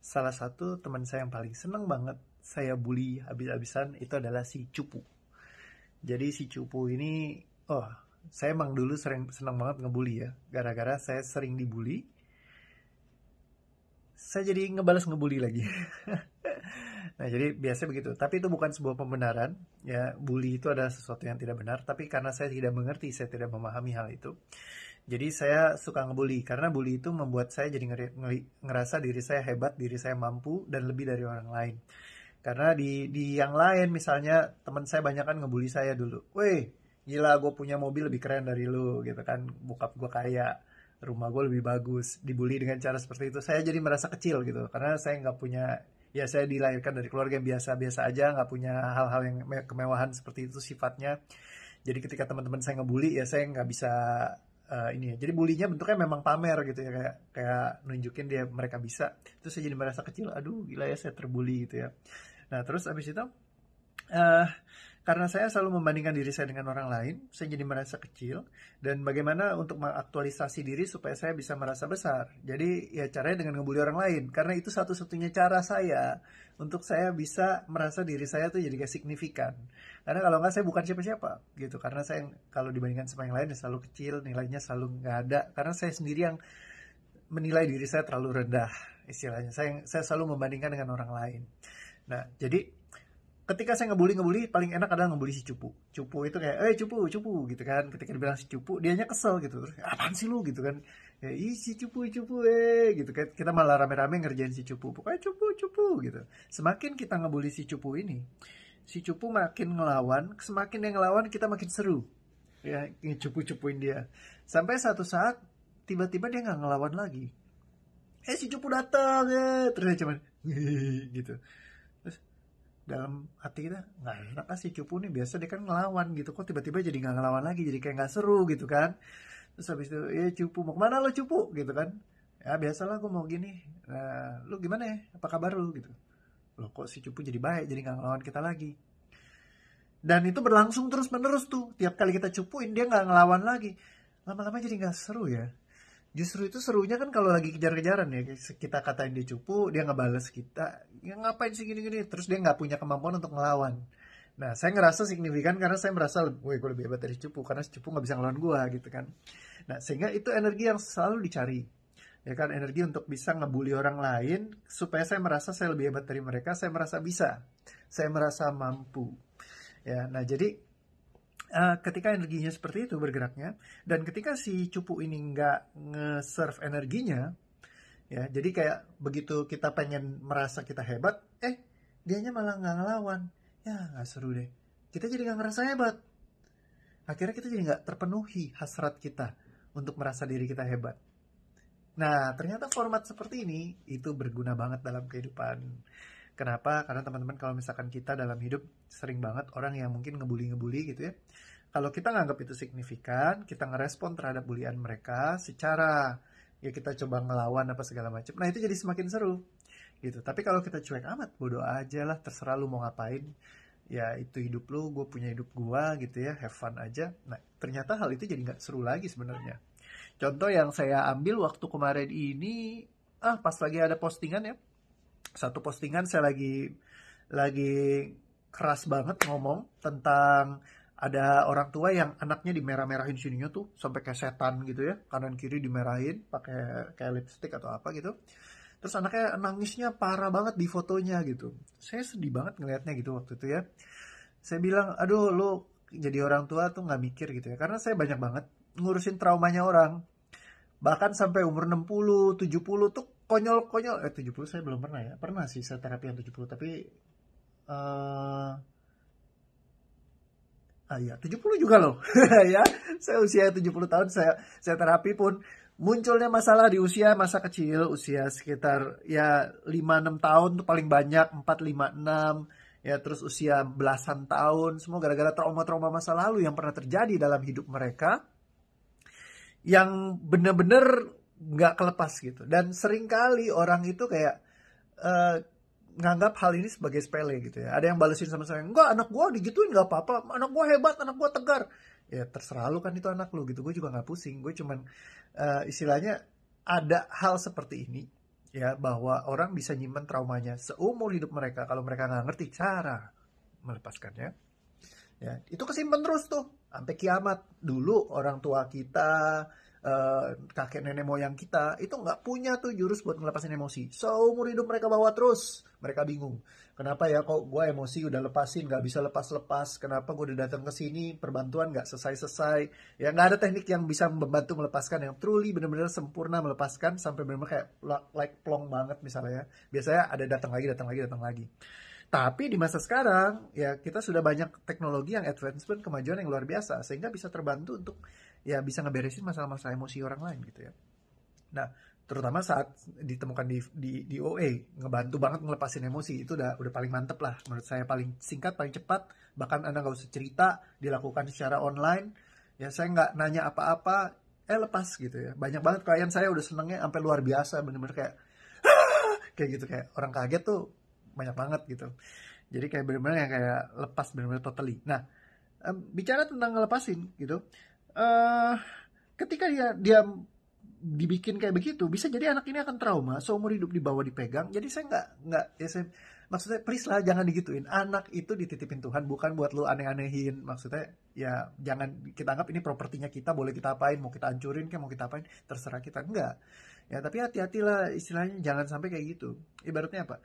Salah satu teman saya yang paling seneng banget saya bully habis-habisan itu adalah si Cupu. Jadi si Cupu ini, oh, saya emang dulu sering seneng banget ngebully ya. Gara-gara saya sering dibully, saya jadi ngebales ngebully lagi. Nah, jadi biasanya begitu. Tapi itu bukan sebuah pembenaran. Ya, bully itu adalah sesuatu yang tidak benar. Tapi karena saya tidak mengerti, saya tidak memahami hal itu. Jadi saya suka ngebully. Karena bully itu membuat saya jadi ngerasa diri saya hebat, diri saya mampu, dan lebih dari orang lain. Karena di yang lain, misalnya teman saya banyak kan ngebully saya dulu. Weh, gila gue punya mobil lebih keren dari lu gitu kan. Bokap gue kaya, rumah gue lebih bagus. Dibully dengan cara seperti itu, saya jadi merasa kecil gitu. Karena saya nggak punya, ya saya dilahirkan dari keluarga yang biasa-biasa aja, nggak punya hal-hal yang kemewahan seperti itu sifatnya. Jadi ketika teman-teman saya ngebully, ya saya nggak bisa ini ya. Jadi bulinya bentuknya memang pamer gitu ya, kayak kayak nunjukin dia mereka bisa. Terus saya jadi merasa kecil, aduh gila ya saya terbully gitu ya. Nah, terus abis itu, eh karena saya selalu membandingkan diri saya dengan orang lain, saya jadi merasa kecil. Dan bagaimana untuk mengaktualisasi diri supaya saya bisa merasa besar. Jadi ya caranya dengan ngebully orang lain. Karena itu satu-satunya cara saya untuk saya bisa merasa diri saya tuh jadi kayak signifikan. Karena kalau nggak saya bukan siapa-siapa gitu. Karena saya kalau dibandingkan sama yang lain ya selalu kecil, nilainya selalu nggak ada. Karena saya sendiri yang menilai diri saya terlalu rendah istilahnya. Saya selalu membandingkan dengan orang lain. Nah, jadi ketika saya ngebully paling enak adalah ngebully si Cupu. Cupu itu kayak, Cupu, Cupu gitu kan. Ketika dibilang si Cupu, dianya kesel gitu. Terus, apaan sih lu gitu kan. Ya, ih si Cupu, Cupu, gitu kan. Kita malah rame-rame ngerjain si Cupu. Pokoknya Cupu, Cupu gitu. Semakin kita ngebully si Cupu ini, si Cupu makin ngelawan. Semakin dia ngelawan, kita makin seru. Ya, cupu-cupuin dia. Sampai satu saat, tiba-tiba dia nggak ngelawan lagi. Si Cupu datang ya. Terus dia cuman, gitu. Terus dalam hati kita nggak enak sih Cupu nih, biasa dia kan ngelawan gitu, kok tiba-tiba jadi nggak ngelawan lagi, jadi kayak nggak seru gitu kan. Terus habis itu Cupu mau kemana lo Cupu gitu kan. Ya biasalah gue mau gini. Nah, lu gimana ya, apa kabar lu gitu. Loh kok si Cupu jadi baik, jadi nggak ngelawan kita lagi. Dan itu berlangsung terus menerus tuh, tiap kali kita cupuin dia nggak ngelawan lagi. Lama-lama jadi nggak seru ya. Justru itu serunya kan kalau lagi kejar-kejaran ya, kita katain dia cupu, dia ngebales kita, ya ngapain sih gini-gini, terus dia nggak punya kemampuan untuk ngelawan. Nah, saya ngerasa signifikan karena saya merasa, woi gue lebih hebat dari cupu, karena cupu nggak bisa ngelawan gue gitu kan. Nah, sehingga itu energi yang selalu dicari. Ya kan, energi untuk bisa ngebully orang lain, supaya saya merasa saya lebih hebat dari mereka, saya merasa bisa, saya merasa mampu. Ya, nah jadi ketika energinya seperti itu bergeraknya, dan ketika si cupu ini nggak nge-serve energinya, ya jadi kayak begitu kita pengen merasa kita hebat, dianya malah nggak ngelawan, ya nggak seru deh. Kita jadi nggak ngerasa hebat. Akhirnya kita jadi nggak terpenuhi hasrat kita untuk merasa diri kita hebat. Nah, ternyata format seperti ini itu berguna banget dalam kehidupan. Kenapa? Karena teman-teman kalau misalkan kita dalam hidup sering banget orang yang mungkin ngebully-ngebully gitu ya. Kalau kita nganggap itu signifikan, kita ngerespon terhadap bulian mereka secara ya kita coba ngelawan apa segala macam. Nah, itu jadi semakin seru gitu. Tapi kalau kita cuek amat, bodo aja lah, terserah lu mau ngapain. Ya itu hidup lu, gue punya hidup gue gitu ya, have fun aja. Nah, ternyata hal itu jadi nggak seru lagi sebenarnya. Contoh yang saya ambil waktu kemarin ini, pas lagi ada postingan ya, satu postingan saya lagi keras banget ngomong tentang ada orang tua yang anaknya dimerah-merahin sininya tuh sampai kayak setan gitu ya, kanan kiri dimerahin pakai kayak lipstick atau apa gitu. Terus anaknya nangisnya parah banget di fotonya gitu. Saya sedih banget ngelihatnya gitu waktu itu ya. Saya bilang, aduh lu jadi orang tua tuh nggak mikir gitu ya. Karena saya banyak banget ngurusin traumanya orang. Bahkan sampai umur 60, 70 tuh konyol-konyol. 70 saya belum pernah ya. Pernah sih saya terapi yang 70. Tapi, ya 70 juga loh. Ya, saya usia 70 tahun, saya terapi pun munculnya masalah di usia masa kecil. Usia sekitar ya 5-6 tahun tuh paling banyak. 4, 5, 6. Ya, terus usia belasan tahun. Semua gara-gara trauma-trauma masa lalu yang pernah terjadi dalam hidup mereka, yang bener-bener nggak kelepas gitu. Dan seringkali orang itu kayak eh, nganggap hal ini sebagai sepele gitu ya. Ada yang balesin sama saya, enggak, anak gua digituin nggak apa-apa, anak gua hebat, anak gua tegar. Ya terserah lu kan, itu anak lu gitu. Gue juga nggak pusing. Gue cuman istilahnya ada hal seperti ini ya, bahwa orang bisa nyimpen traumanya seumur hidup mereka kalau mereka nggak ngerti cara melepaskannya. Ya, itu kesimpan terus tuh sampai kiamat. Dulu orang tua kita, kakek nenek moyang kita itu nggak punya tuh jurus buat ngelepasin emosi. Seumur hidup mereka bawa terus. Mereka bingung. Kenapa ya kok gue emosi udah lepasin nggak bisa lepas-lepas? Kenapa gue udah datang ke sini perbantuan nggak selesai-selesai? Ya nggak ada teknik yang bisa membantu melepaskan yang truly benar-benar sempurna melepaskan sampai benar-benar kayak like plong banget misalnya. Biasanya ada datang lagi, datang lagi, datang lagi. Tapi di masa sekarang, ya kita sudah banyak teknologi yang advancement, kemajuan yang luar biasa, sehingga bisa terbantu untuk ya bisa ngeberesin masalah-masalah emosi orang lain gitu ya. Nah, terutama saat ditemukan di OA, ngebantu banget ngelepasin emosi, itu udah paling mantep lah. Menurut saya paling singkat, paling cepat, bahkan Anda nggak usah cerita, dilakukan secara online, ya saya nggak nanya apa-apa, lepas gitu ya. Banyak banget klien saya udah senengnya sampai luar biasa, bener-bener kayak gitu, kayak orang kaget tuh banyak banget gitu. Jadi kayak bener-bener yang kayak lepas bener-bener totally. Nah, bicara tentang ngelepasin gitu, eh ketika dia dibikin kayak begitu, bisa jadi anak ini akan trauma seumur hidup dibawa dipegang. Jadi saya nggak ya saya, maksudnya please lah jangan digituin. Anak itu dititipin Tuhan, bukan buat lu aneh-anehin. Maksudnya ya jangan kita anggap ini propertinya kita, boleh kita apain, mau kita hancurin kayak mau kita apain, terserah kita. Enggak. Ya tapi hati-hatilah, istilahnya jangan sampai kayak gitu. Ibaratnya apa?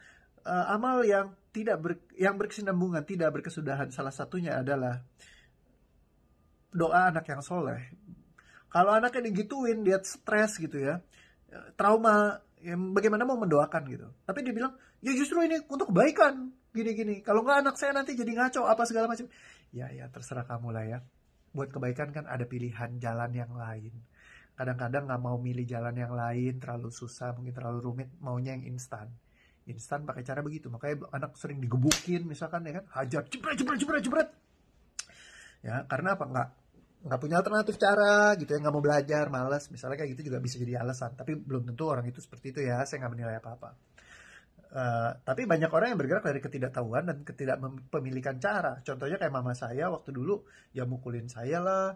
Amal yang yang berkesinambungan, tidak berkesudahan, salah satunya adalah doa anak yang soleh. Kalau anaknya digituin, dia stres gitu ya, trauma, ya bagaimana mau mendoakan gitu. Tapi dia bilang, ya justru ini untuk kebaikan, gini-gini. Kalau nggak anak saya nanti jadi ngaco, apa segala macam. Ya terserah kamu lah ya. Buat kebaikan kan ada pilihan jalan yang lain. Kadang-kadang nggak mau milih jalan yang lain, terlalu susah, mungkin terlalu rumit, maunya yang instan. Instan pakai cara begitu. Makanya anak sering digebukin, misalkan ya kan, hajar, jebret, jebret, jebret, jebret. Ya, karena apa? Nggak punya alternatif cara gitu ya, nggak mau belajar, malas, misalnya kayak gitu juga bisa jadi alasan. Tapi belum tentu orang itu seperti itu ya, saya nggak menilai apa-apa. Tapi banyak orang yang bergerak dari ketidaktahuan dan ketidakpemilikan cara. Contohnya kayak mama saya waktu dulu, ya mukulin saya lah,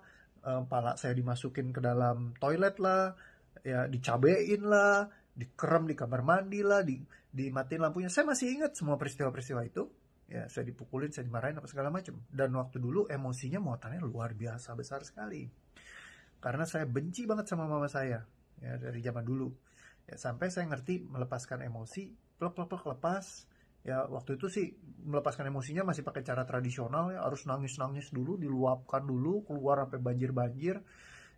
pala saya dimasukin ke dalam toilet lah, ya dicabein lah, dikerem di kamar mandi lah, dimatiin lampunya. Saya masih ingat semua peristiwa-peristiwa itu. Ya, saya dipukulin, saya dimarahin apa segala macam. Dan waktu dulu emosinya muatannya luar biasa besar sekali. Karena saya benci banget sama mama saya, ya dari zaman dulu. Ya, sampai saya ngerti melepaskan emosi, plek lepas. Ya waktu itu sih melepaskan emosinya masih pakai cara tradisional ya, harus nangis-nangis dulu, diluapkan dulu, keluar sampai banjir-banjir.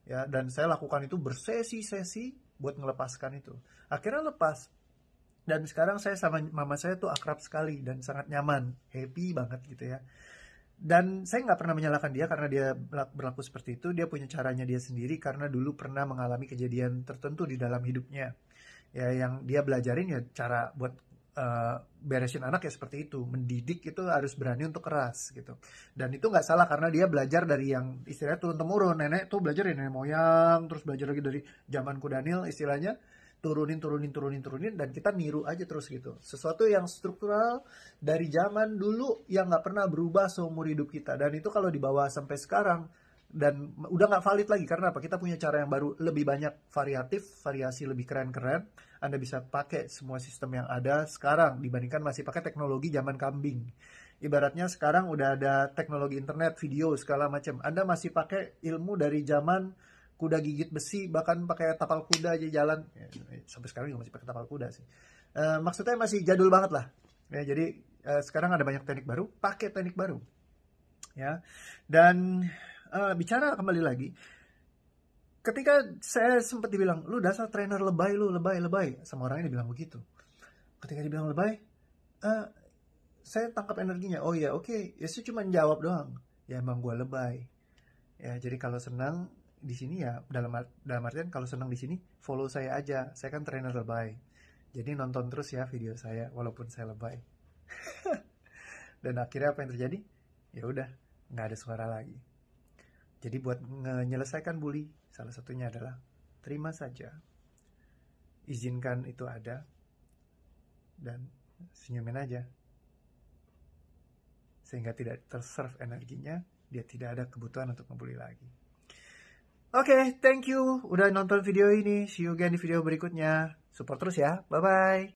Ya, dan saya lakukan itu bersesi-sesi buat melepaskan itu. Akhirnya lepas. Dan sekarang saya sama mama saya tuh akrab sekali dan sangat nyaman, happy banget gitu ya. Dan saya nggak pernah menyalahkan dia karena dia berlaku seperti itu. Dia punya caranya dia sendiri karena dulu pernah mengalami kejadian tertentu di dalam hidupnya. Ya yang dia belajarin ya cara buat beresin anak ya seperti itu. Mendidik itu harus berani untuk keras gitu. Dan itu nggak salah karena dia belajar dari yang istilahnya turun-temurun. Nenek tuh belajar dari nenek moyang, terus belajar lagi dari zamanku Daniel istilahnya. Turunin, dan kita niru aja terus gitu. Sesuatu yang struktural dari zaman dulu yang nggak pernah berubah seumur hidup kita. Dan itu kalau dibawa sampai sekarang, dan udah nggak valid lagi. Karena apa? Kita punya cara yang baru, lebih banyak variatif, variasi lebih keren-keren. Anda bisa pakai semua sistem yang ada sekarang dibandingkan masih pakai teknologi zaman kambing. Ibaratnya sekarang udah ada teknologi internet, video, segala macam. Anda masih pakai ilmu dari zaman kuda gigit besi, bahkan pakai tapal kuda aja jalan. Ya, sampai sekarang juga masih pakai tapal kuda sih. Maksudnya masih jadul banget lah. Ya, jadi sekarang ada banyak teknik baru, pakai teknik baru. Ya, dan bicara kembali lagi, ketika saya sempat dibilang, lu dasar trainer lebay, lu lebay, sama orangnya dibilang begitu. Ketika dibilang lebay, saya tangkap energinya. Oh ya, oke. Ya saya cuma jawab doang. Ya emang gue lebay. Ya jadi kalau senang di sini ya dalam artian kalau senang di sini follow saya aja. Saya kan trainer lebay. Jadi nonton terus ya video saya walaupun saya lebay. Dan akhirnya apa yang terjadi? Ya udah, nggak ada suara lagi. Jadi buat menyelesaikan bully, salah satunya adalah terima saja. Izinkan itu ada dan senyumin aja. Sehingga tidak terserve energinya, dia tidak ada kebutuhan untuk ngebully lagi. Oke, thank you udah nonton video ini. See you again di video berikutnya. Support terus ya. Bye-bye.